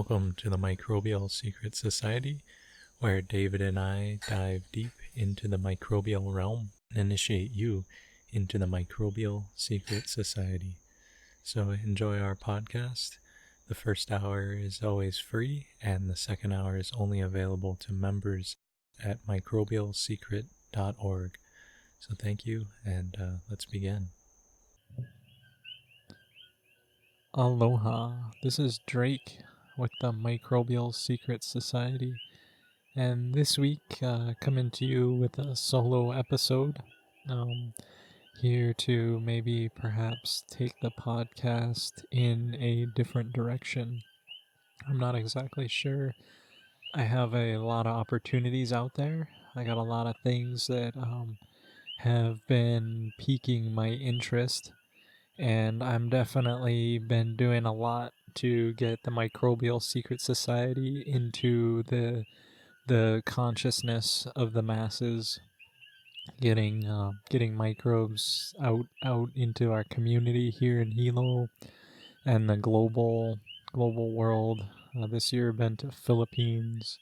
Welcome to the Microbial Secret Society, where David and I dive deep into the microbial realm and initiate you into the Microbial Secret Society. So enjoy our podcast. The first hour is always free, and the second hour is only available to members at microbialsecret.org. So thank you, and let's begin. Aloha, this is Drake with the Microbial Secret Society, and this week coming to you with a solo episode. Here to maybe perhaps take the podcast in a different direction. I'm not exactly sure. I have a lot of opportunities out there. I got a lot of things that have been piquing my interest, and I'm definitely been doing a lot to get the Microbial Secret Society into the consciousness of the masses, getting microbes out into our community here in Hilo and the global world. This year, been to Philippines.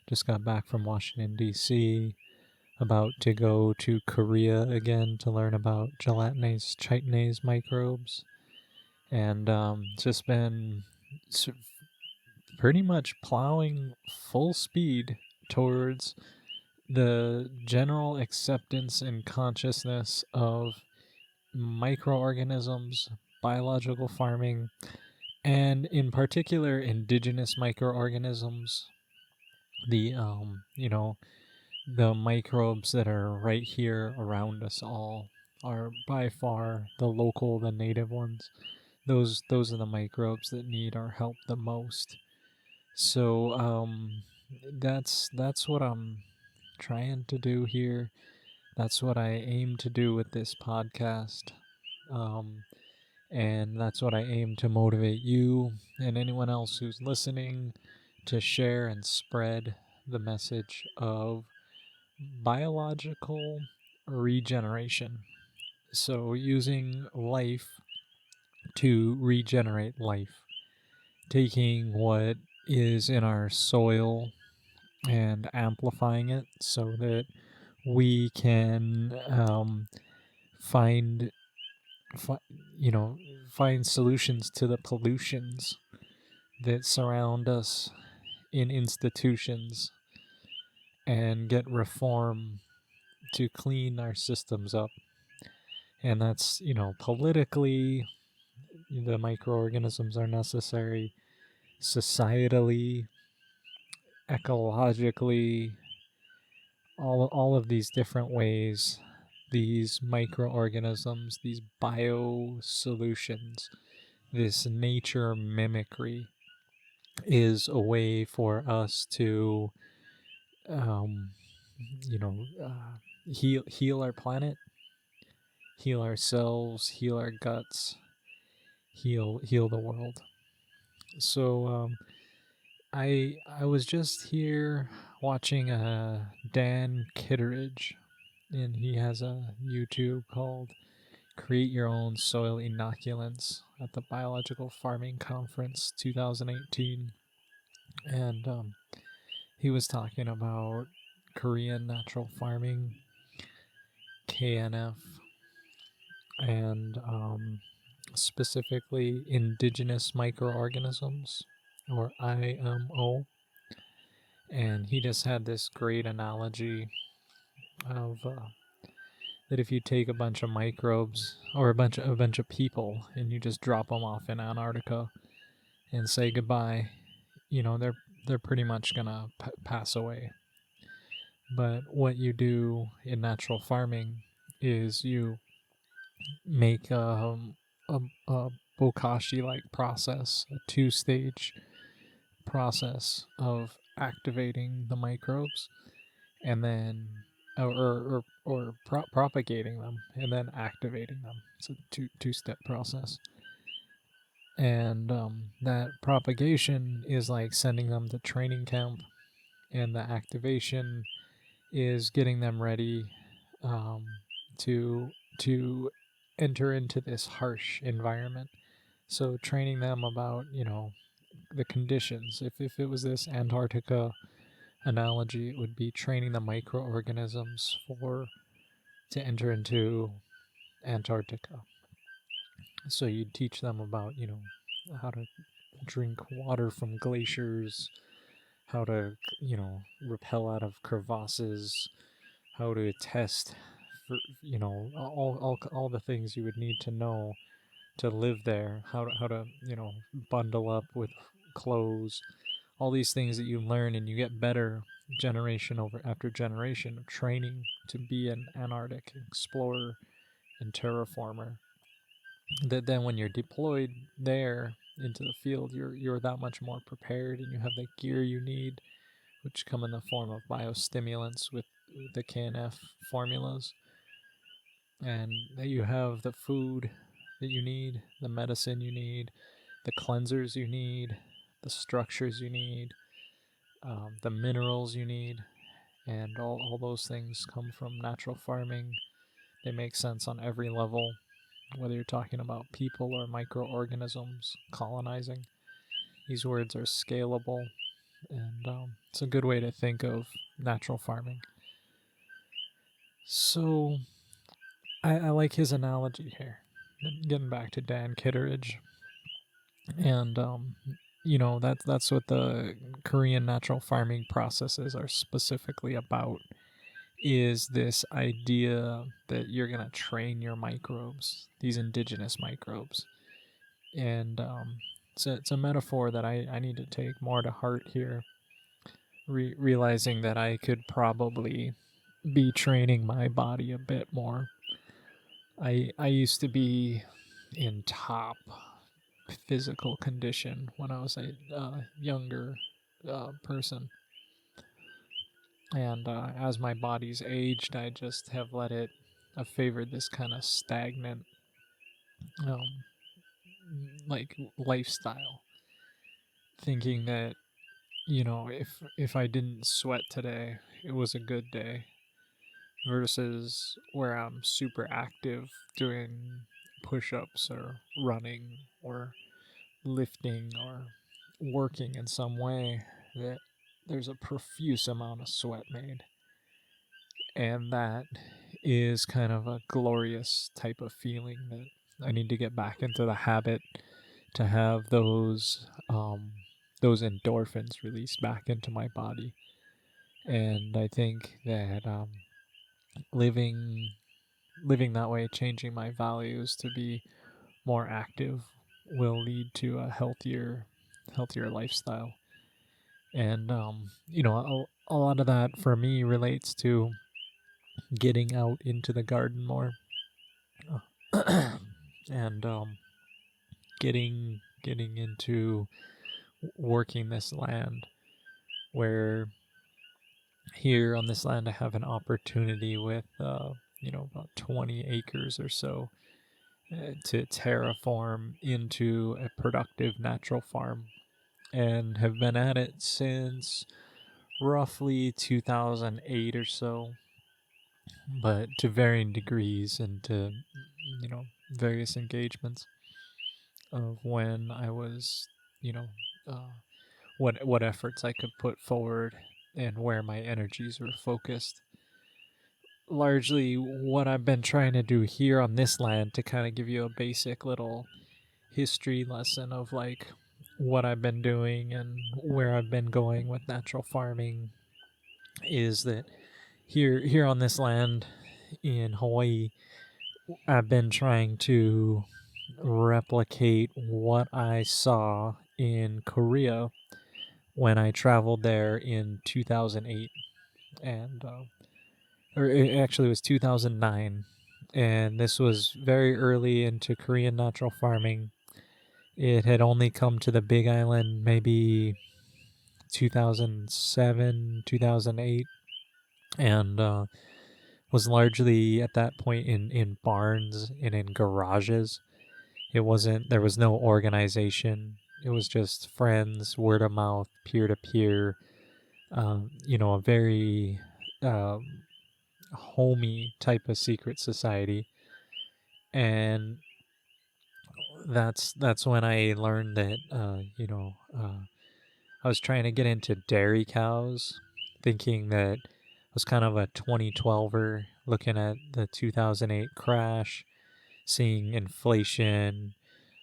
Just got back from Washington D.C. About to go to Korea again to learn about gelatinase chitinase microbes, and just been pretty much plowing full speed towards the general acceptance and consciousness of microorganisms, biological farming, and in particular indigenous microorganisms, the the microbes that are right here around us all are by far the native ones. Those are the microbes that need our help the most. So that's what I'm trying to do here. That's what I aim to do with this podcast. Um, and that's what I aim to motivate you and anyone else who's listening to share and spread the message of biological regeneration. So, using life to regenerate life, taking what is in our soil and amplifying it so that we can find fi- find solutions to the pollutions that surround us in institutions and get reform to clean our systems up. And that's, politically, the microorganisms are necessary, societally, ecologically, all of these different ways. These microorganisms, these bio solutions, this nature mimicry is a way for us to, um, you know, heal our planet, heal ourselves, heal our guts, heal the world. So I was just here watching Dan Kitteridge, and he has a YouTube called "Create Your Own Soil Inoculants" at the Biological Farming Conference 2018, and he was talking about Korean natural farming, KNF, and specifically indigenous microorganisms, or IMO. And he just had this great analogy of that if you take a bunch of microbes or a bunch of people and you just drop them off in Antarctica and say goodbye, they're pretty much gonna pass away. But what you do in natural farming is you make a bokashi like process, a two-stage process of activating the microbes, and then propagating them and then activating them. It's a two-step process, and that propagation is like sending them to training camp, and the activation is getting them ready um, to to enter into this harsh environment. So training them about the conditions. If it was this Antarctica analogy, it would be training the microorganisms to enter into Antarctica. So you'd teach them about, how to drink water from glaciers, how to, repel out of crevasses, how to test for, all the things you would need to know to live there, how to, bundle up with clothes, all these things that you learn and you get better generation over after generation of training to be an Antarctic explorer and terraformer. That then when you're deployed there into the field, you're that much more prepared and you have the gear you need, which come in the form of biostimulants with the KNF formulas, and that you have the food that you need, the medicine you need, the cleansers you need, the structures you need, the minerals you need, and all those things come from natural farming. They make sense on every level, whether you're talking about people or microorganisms colonizing. These words are scalable, and it's a good way to think of natural farming. So I like his analogy here. Getting back to Dan Kitteridge, and that's what the Korean natural farming processes are specifically about. Is this idea that you're gonna train your microbes, these indigenous microbes, and it's a metaphor that I need to take more to heart here. Realizing that I could probably be training my body a bit more. I used to be in top physical condition when I was a younger person, and as my body's aged, I just have let it. I've favored this kind of stagnant, um, like lifestyle, thinking that if I didn't sweat today, it was a good day, versus where I'm super active doing push-ups or running or lifting or working in some way, that there's a profuse amount of sweat made. And that is kind of a glorious type of feeling that I need to get back into the habit to have those endorphins released back into my body. And I think that living living that way, changing my values to be more active, will lead to a healthier lifestyle. And a lot of that for me relates to getting out into the garden more, and getting into working this land, where here on this land I have an opportunity with about 20 acres or so, to terraform into a productive natural farm, and have been at it since roughly 2008 or so, but to varying degrees and to various engagements of when I was, you know, uh, what efforts I could put forward and where my energies were focused. Largely, what I've been trying to do here on this land, to kind of give you a basic little history lesson of like what I've been doing and where I've been going with natural farming, is that here on this land in Hawaii, I've been trying to replicate what I saw in Korea when I traveled there in 2008, and or it actually was 2009, and this was very early into Korean natural farming. It had only come to the Big Island maybe 2007, 2008, and was largely at that point in barns and in garages. It wasn't, there was no organization. It was just friends, word of mouth, peer to peer, a very homey type of secret society. And that's when I learned that I was trying to get into dairy cows, thinking that I was kind of a 2012er, looking at the 2008 crash, seeing inflation,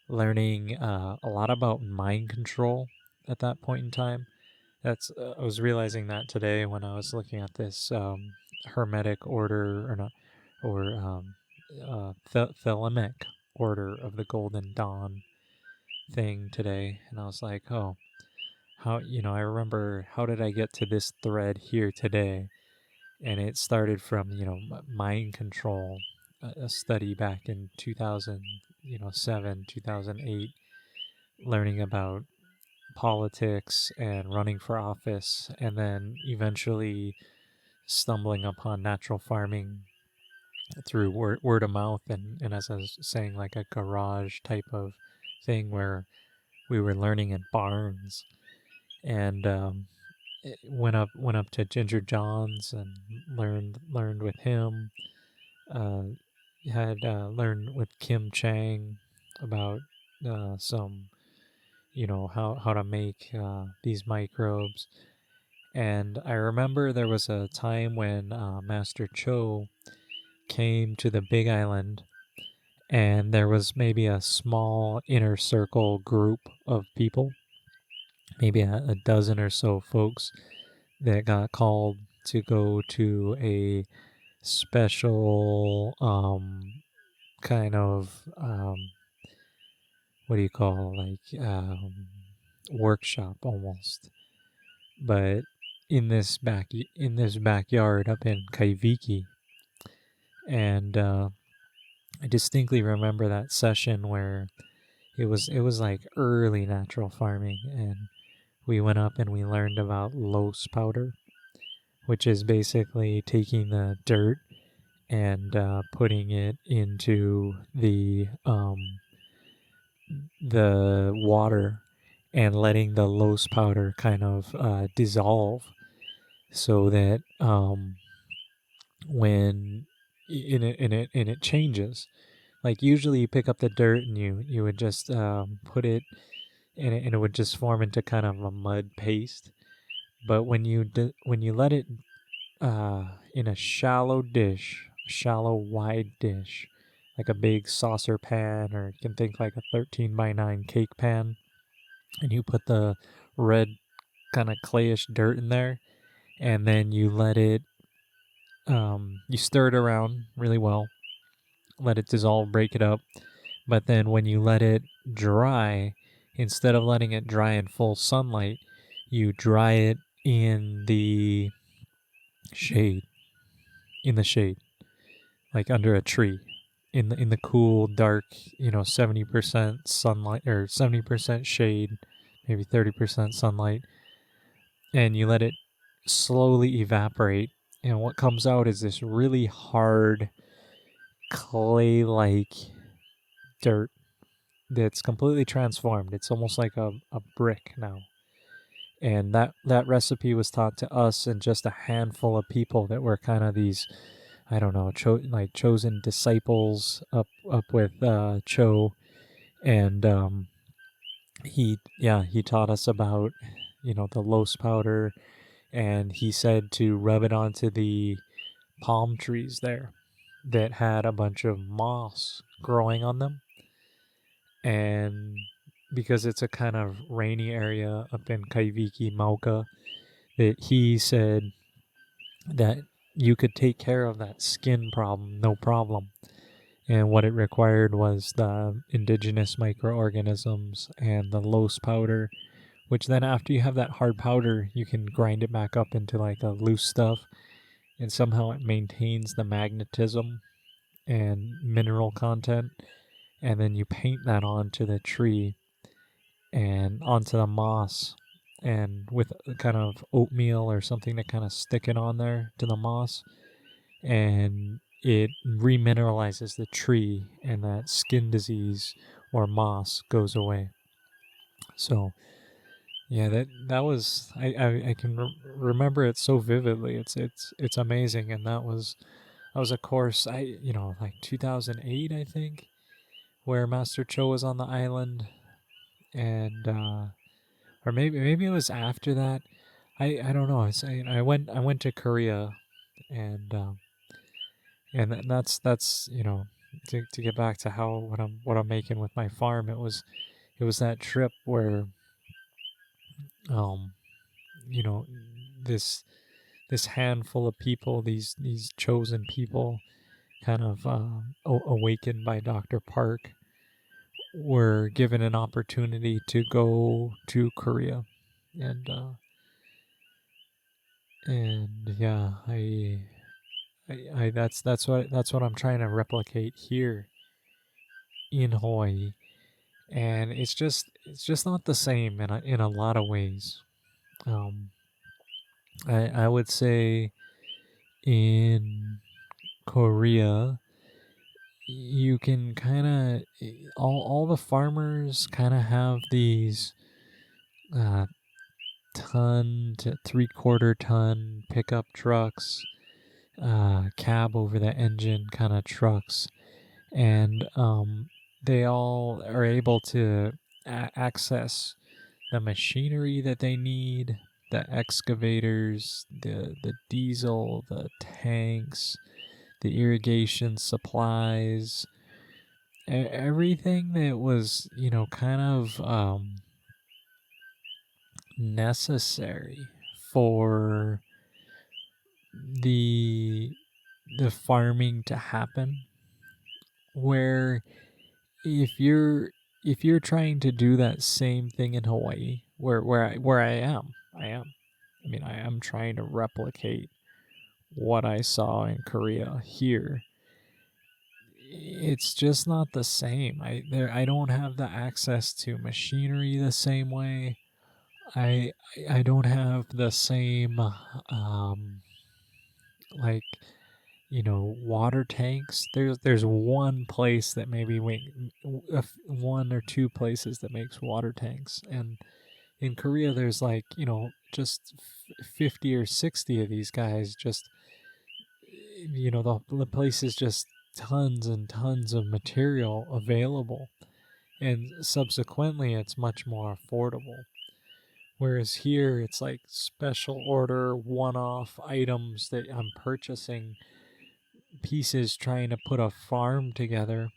learning a lot about mind control at that point in time. That's I was realizing that today when I was looking at this hermetic order or not or thelemic order of the Golden Dawn thing today, and I was like, oh, how I remember how did I get to this thread here today, and it started from mind control, a study back in 2007 2008, learning about politics and running for office, and then eventually stumbling upon natural farming through word of mouth, and as I was saying, like a garage type of thing where we were learning in barns, and went up to Ginger John's and learned with him. Uh, had learned with Kim Chang about some how to make these microbes. And I remember there was a time when Master Cho came to the Big Island, and there was maybe a small inner circle group of people, maybe a dozen or so folks that got called to go to a special kind of what do you call, like workshop almost, but in this backyard up in Kaiviki. And I distinctly remember that session where it was like early natural farming, and we went up and we learned about loess powder, which is basically taking the dirt and putting it into the water and letting the loess powder kind of dissolve, so that when and it changes. Like usually you pick up the dirt and you would just put it in it, and it would just form into kind of a mud paste. But when you let it in a shallow wide dish, like a big saucer pan, or you can think like a 13 by 9 cake pan, and you put the red kind of clayish dirt in there, and then you let it you stir it around really well, let it dissolve, break it up. But then when you let it dry, instead of letting it dry in full sunlight, you dry it in the shade, in the shade, like under a tree, in the cool, dark, 70% sunlight or 70% shade, maybe 30% sunlight, and you let it slowly evaporate. And what comes out is this really hard clay-like dirt that's completely transformed. It's almost like a brick now. And that recipe was taught to us and just a handful of people that were kind of these, I don't know, chosen disciples up with Cho. And he taught us about the loess powder, and he said to rub it onto the palm trees there that had a bunch of moss growing on them. And because it's a kind of rainy area up in Kaiviki, Mauka, that he said that you could take care of that skin problem, no problem. And what it required was the indigenous microorganisms and the loess powder, which then after you have that hard powder, you can grind it back up into like a loose stuff, and somehow it maintains the magnetism and mineral content. And then you paint that onto the tree and onto the moss, and with kind of oatmeal or something to kind of stick it on there to the moss, and it remineralizes the tree, and that skin disease or moss goes away. So yeah, that was I can remember it so vividly. It's amazing, and that was a course, I like 2008, I think, where Master Cho was on the island, and or maybe it was after that. I don't know. I went to Korea, and that's to get back to how what I'm making with my farm. It was that trip where um you know this this handful of people, these chosen people, kind of awakened by Dr. Park, were given an opportunity to go to Korea, and yeah, I that's what I'm trying to replicate here in Hawaii, and it's just not the same in a lot of ways. Um, I would say in Korea you can kind of all the farmers kind of have these uh, ton to 3/4 ton pickup trucks, cab over the engine kind of trucks, and they all are able to access the machinery that they need, the excavators, the diesel, the tanks, the irrigation supplies, everything that was kind of necessary for the the farming to happen, where if you're trying to do that same thing in Hawaii, where I am, I mean, I am trying to replicate what I saw in Korea here. It's just not the same. I don't have the access to machinery the same way. I I don't have the same like water tanks. There's one place that maybe one or two places that makes water tanks, and in Korea there's like just 50 or 60 of these guys. Just the place is just tons and tons of material available, and subsequently it's much more affordable. Whereas here it's like special order, one-off items that I'm purchasing, pieces trying to put a farm together,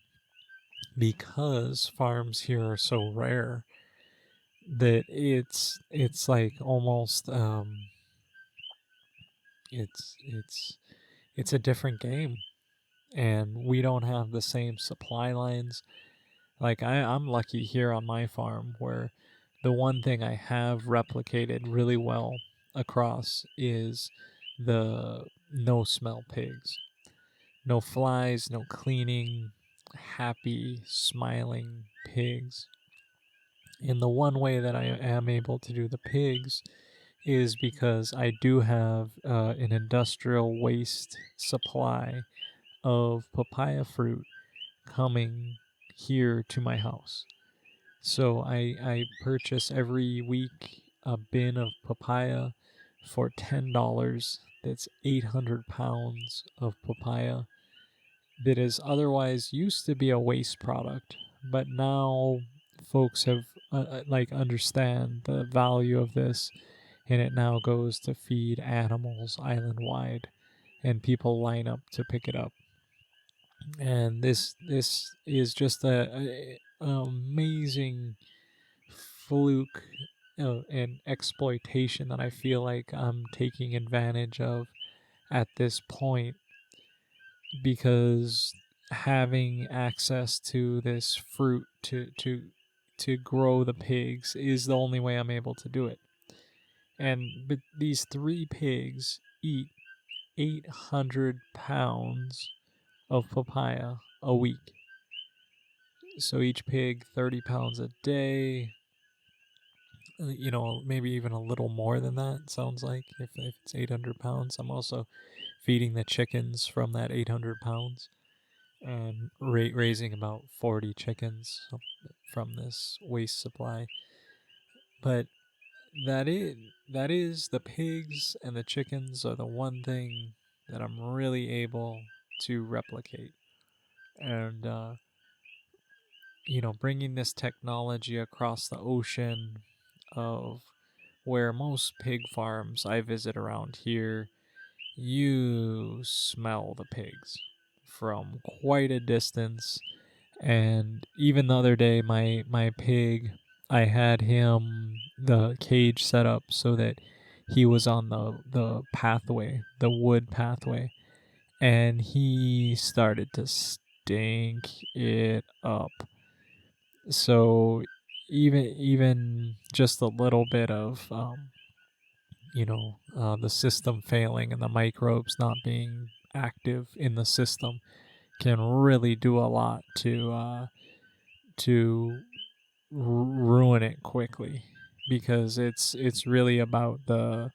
because farms here are so rare that it's like almost it's it's a different game, and we don't have the same supply lines. Like I'm lucky here on my farm, where the one thing I have replicated really well across is the no smell pigs. No flies, no cleaning, happy, smiling pigs. And the one way that I am able to do the pigs is because I do have an industrial waste supply of papaya fruit coming here to my house. So I purchase every week a bin of papaya for $10. That's 800 pounds of papaya that is otherwise used to be a waste product, but now folks have like understand the value of this, and it now goes to feed animals island wide, and people line up to pick it up. And this is just a amazing fluke and exploitation that I feel like I'm taking advantage of at this point, because having access to this fruit to grow the pigs is the only way I'm able to do it. But these three pigs eat 800 pounds of papaya a week. So each pig 30 pounds a day. Maybe even a little more than that, sounds like, if it's 800 pounds. I'm also feeding the chickens from that 800 pounds, and raising about 40 chickens from this waste supply. But that is the pigs and the chickens are the one thing that I'm really able to replicate. And bringing this technology across the ocean of where most pig farms I visit around here, you smell the pigs from quite a distance. And even the other day, my pig, I had him the cage set up so that he was on the pathway, the wood pathway, and he started to stink it up. So even just a little bit of the system failing and the microbes not being active in the system can really do a lot to ruin it quickly, because it's really about the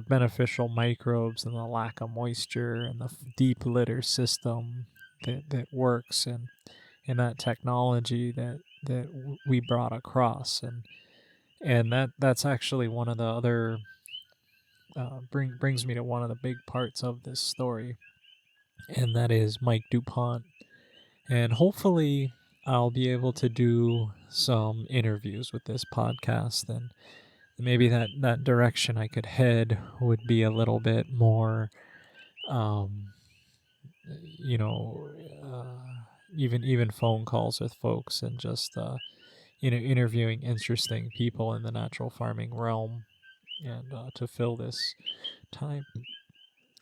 beneficial microbes and the lack of moisture and the deep litter system that works, and that technology that we brought across, and that's actually one of the other brings me to one of the big parts of this story, and that is Mike DuPont. And hopefully I'll be able to do some interviews with this podcast, and maybe that direction I could head would be a little bit more um you know even phone calls with folks, and just interviewing interesting people in the natural farming realm, and to fill this time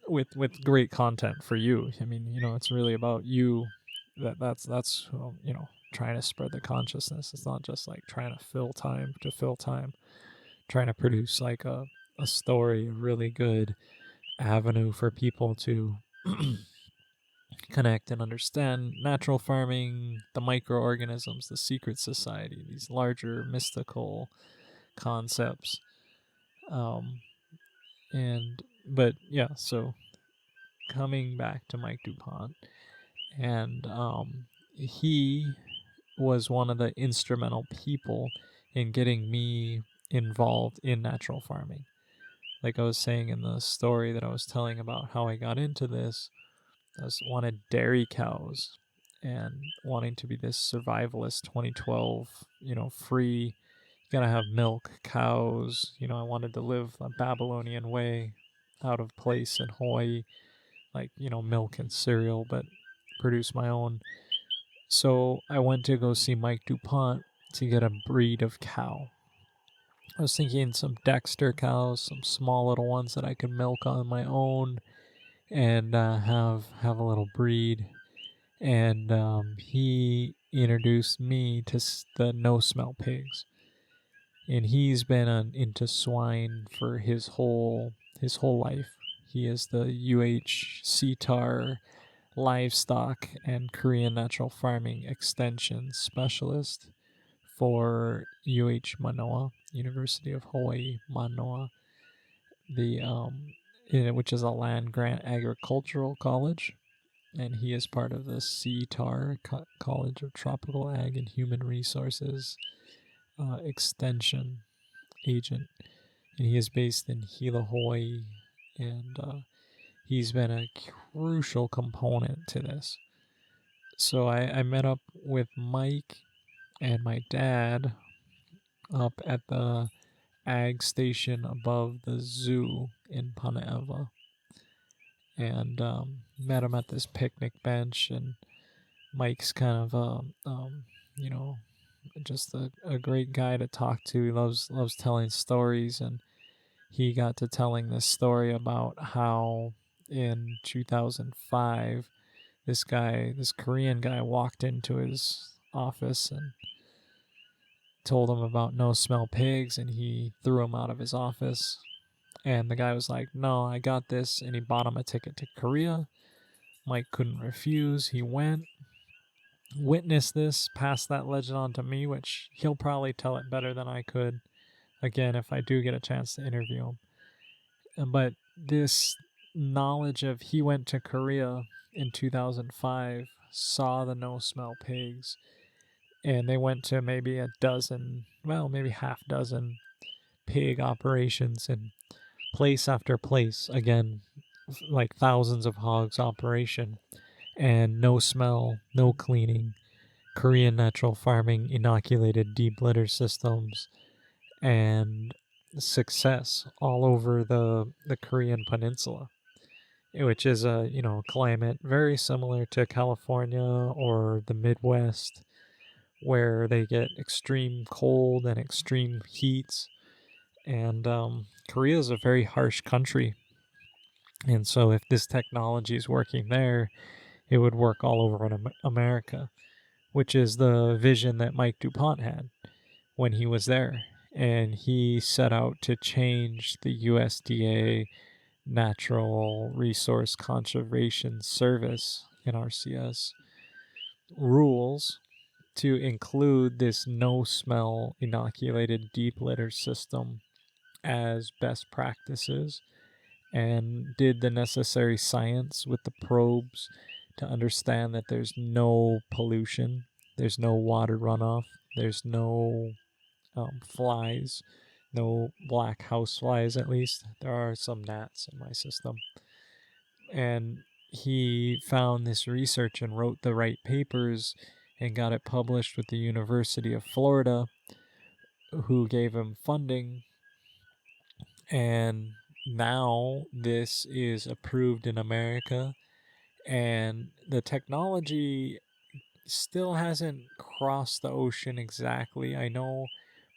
with great content for you. I mean, it's really about you. That's trying to spread the consciousness. It's not just like trying to fill time, trying to produce like a story, a really good avenue for people to connect and understand natural farming, the microorganisms, the secret society, these larger mystical concepts. Um, and but yeah, so coming back to Mike DuPont, and he was one of the instrumental people in getting me involved in natural farming. Like I was saying in the story that I was telling about how I got into this, I wanted dairy cows and wanting to be this survivalist 2012, free. You gotta have milk, cows. I wanted to live a Babylonian way, out of place in Hawaii, like, milk and cereal, but produce my own. So I went to go see Mike DuPont to get a breed of cow. I was thinking some Dexter cows, some small little ones that I could milk on my own, and have a little breed. And he introduced me to the no smell pigs, and he's been into swine for his whole life. He is the UH livestock and Korean natural farming extension specialist for Manoa, University of Hawaii Manoa, which is a land grant agricultural college, and he is part of the College of Tropical Ag and Human Resources extension agent, and he is based in Hilo, Hawaii, and he's been a crucial component to this. So I met up with Mike and my dad up at the ag station above the zoo in Panaeva, and met him at this picnic bench. And Mike's kind of you know just a great guy to talk to. He loves telling stories, and he got to telling this story about how in 2005 this Korean guy walked into his office and told him about no smell pigs, and he threw him out of his office. And the guy was like, "No, I got this," and he bought him a ticket to Korea. Mike couldn't refuse. He went, witnessed this, passed that legend on to me, which he'll probably tell it better than I could, again, if I do get a chance to interview him. But this knowledge of he went to Korea in 2005, saw the no smell pigs, and they went to maybe a dozen, well, maybe half dozen pig operations in place after place. Again, like thousands of hogs operation, and no smell, no cleaning. Korean natural farming inoculated deep litter systems and success all over the Korean peninsula, which is a climate very similar to California or the Midwest, where they get extreme cold and extreme heats. And Korea is a very harsh country, and so if this technology is working there, it would work all over in America, which is the vision that Mike DuPont had when he was there. And he set out to change the USDA Natural Resource Conservation Service, NRCS, rules to include this no smell inoculated deep litter system as best practices, and did the necessary science with the probes to understand that there's no pollution, there's no water runoff, there's no flies, no black house flies at least. There are some gnats in my system. And he found this research and wrote the right papers and got it published with the University of Florida, who gave him funding. And now this is approved in America, and the technology still hasn't crossed the ocean exactly. I know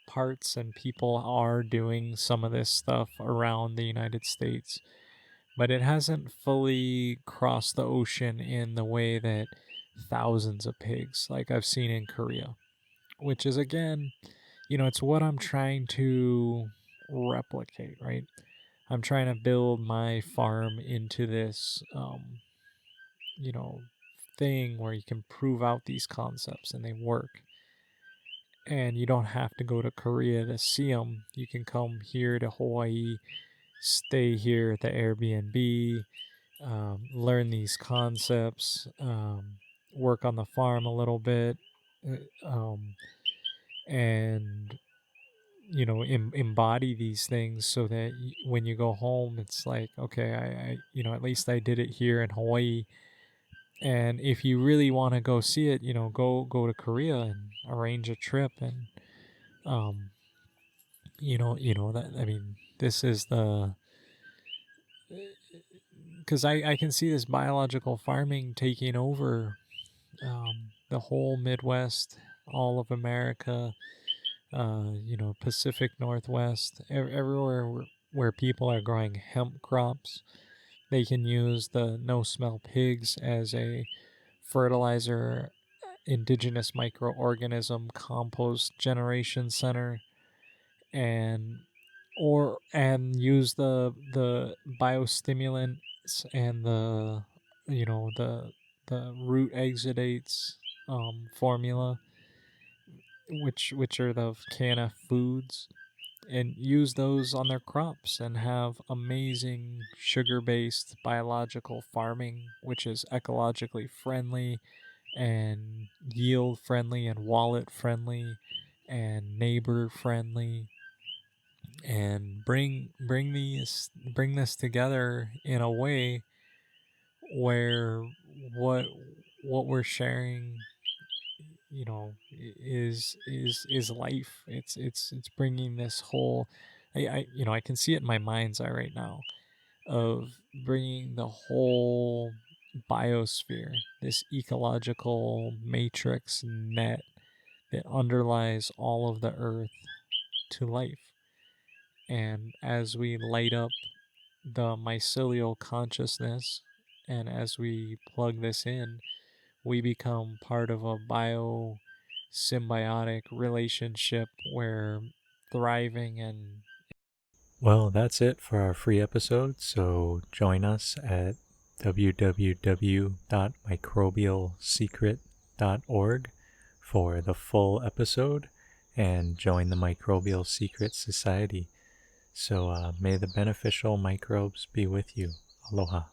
parts and people are doing some of this stuff around the United States, but it hasn't fully crossed the ocean in the way that thousands of pigs, like I've seen in Korea, which is, again, it's what I'm trying to replicate, right? I'm trying to build my farm into this, you know, thing where you can prove out these concepts and they work. And you don't have to go to Korea to see them. You can come here to Hawaii, stay here at the Airbnb, learn these concepts, work on the farm a little bit, and embody these things so that when you go home, it's like, okay, at least I did it here in Hawaii. And if you really want to go see it, go to Korea and arrange a trip. And that, I mean, this is the, because I can see this biological farming taking over the whole Midwest, all of America, Pacific Northwest, everywhere where people are growing hemp crops. They can use the no smell pigs as a fertilizer, indigenous microorganism compost generation center, and use the biostimulants and the root exudates formula, which are the Canna foods, and use those on their crops and have amazing sugar-based biological farming, which is ecologically friendly and yield friendly and wallet friendly and neighbor friendly, and bring this together in a way where what we're sharing, is life. It's bringing this whole, I can see it in my mind's eye right now, of bringing the whole biosphere, this ecological matrix net that underlies all of the earth, to life. And as we light up the mycelial consciousness, and as we plug this in, we become part of a symbiotic relationship where thriving and. Well, that's it for our free episode, so join us at www.microbialsecret.org for the full episode and join the Microbial Secret Society. So may the beneficial microbes be with you. Aloha.